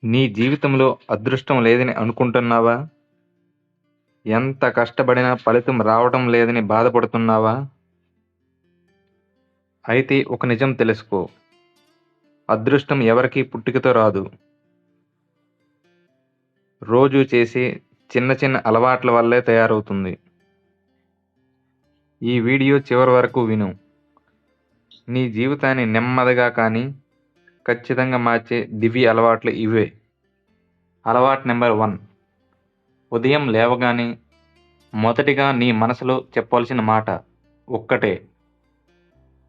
నీ జీవితంలో అదృష్టం లేదని అనుకుంటున్నావా? ఎంత కష్టపడినా ఫలితం రావటం లేదని బాధపడుతున్నావా? అయితే ఒక నిజం తెలుసుకో. అదృష్టం ఎవరికీ పుట్టుకతో రాదు. రోజూ చేసే చిన్న చిన్న అలవాట్ల వల్లే తయారవుతుంది. ఈ వీడియో చివరి వరకు విను. నీ జీవితాన్ని నెమ్మదిగా కానీ ఖచ్చితంగా మార్చే దివ్య అలవాట్లు ఇవే. అలవాటు నెంబర్ 1. ఉదయం లేవగానే మొదటిగా నీ మనసులో చెప్పాల్సిన మాట ఒక్కటే.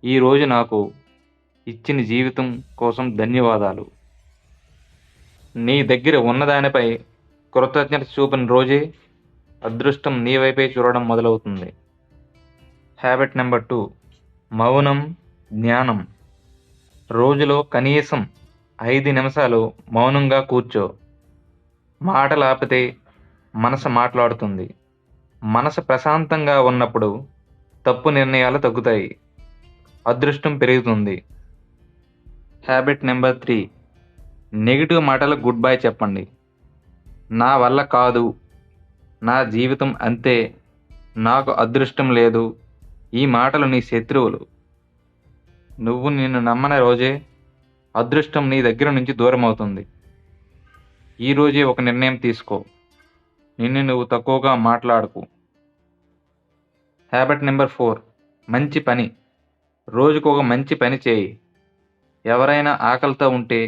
ఈరోజు నాకు ఇచ్చిన జీవితం కోసం ధన్యవాదాలు. నీ దగ్గర ఉన్నదానిపై కృతజ్ఞత చూపిన రోజే అదృష్టం నీ వైపే చూడడం మొదలవుతుంది. Habit number 2. మౌనం, జ్ఞానం. రోజులో కనీసం 5 నిమిషాలు మౌనంగా కూర్చో. మాటలు ఆపితే మనసు మాట్లాడుతుంది. మనసు ప్రశాంతంగా ఉన్నప్పుడు తప్పు నిర్ణయాలు తగ్గుతాయి. అదృష్టం పెరుగుతుంది. Habit number 3. నెగిటివ్ మాటలకు గుడ్ బై చెప్పండి. నా వల్ల కాదు, నా జీవితం అంతే, నాకు అదృష్టం లేదు. ఈ మాటలు నీ శత్రువులు. నువ్వు నిన్ను నమ్మని రోజే అదృష్టం నీ దగ్గర నుంచి దూరం అవుతుంది. ఈరోజే ఒక నిర్ణయం తీసుకో. నిన్ను నువ్వు తక్కువగా మాట్లాడకు. Habit number 4. మంచి పని. రోజుకు ఒక మంచి పని చేయి. ఎవరైనా ఆకలితో ఉంటే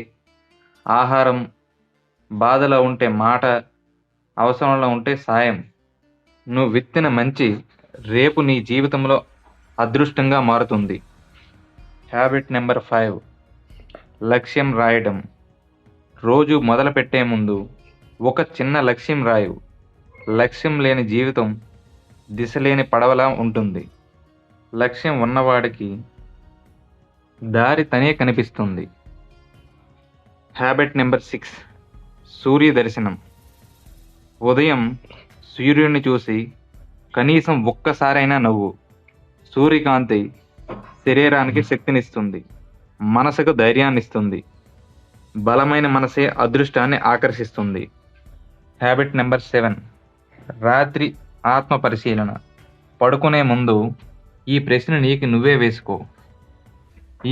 ఆహారం, బాధలో ఉంటే మాట, అవసరంలో ఉంటే సాయం. నువ్వు విత్తిన మంచి రేపు నీ జీవితంలో అదృష్టంగా మారుతుంది. Habit number 5. లక్ష్యం రాయడం. రోజు మొదలుపెట్టే ముందు ఒక చిన్న లక్ష్యం రాయు. లక్ష్యం లేని జీవితం దిశ లేని పడవలా ఉంటుంది. లక్ష్యం ఉన్నవాడికి దారి తనే కనిపిస్తుంది. Habit number 6. సూర్య దర్శనం. ఉదయం సూర్యుడిని చూసి కనీసం ఒక్కసారైనా నవ్వు. సూర్యకాంతి శరీరానికి శక్తినిస్తుంది, మనసుకు ధైర్యాన్ని ఇస్తుంది. బలమైన మనసే అదృష్టాన్ని ఆకర్షిస్తుంది. Habit number 7. రాత్రి ఆత్మ పరిశీలన. పడుకునే ముందు ఈ ప్రశ్న నీకు నువ్వే వేసుకో.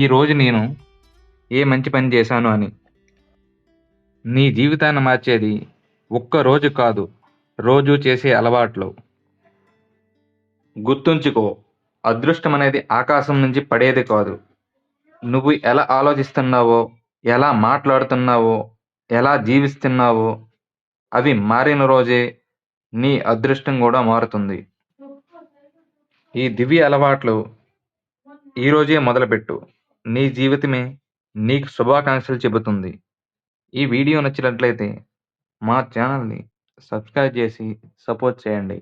ఈరోజు నేను ఏ మంచి పని చేశాను అని. నీ జీవితాన్ని మార్చేది ఒక్క రోజు కాదు, రోజు చేసే అలవాట్లు. గుర్తుంచుకో, అదృష్టం అనేది ఆకాశం నుంచి పడేది కాదు. నువ్వు ఎలా ఆలోచిస్తున్నావో, ఎలా మాట్లాడుతున్నావో, ఎలా జీవిస్తున్నావో అవి మారిన రోజే నీ అదృష్టం కూడా మారుతుంది. ఈ దివ్య అలవాట్లు ఈరోజే మొదలుపెట్టు. నీ జీవితమే నీకు శుభాకాంక్షలు చెబుతుంది. ఈ వీడియో నచ్చినట్లయితే మా ఛానల్ని సబ్స్క్రైబ్ చేసి సపోర్ట్ చేయండి.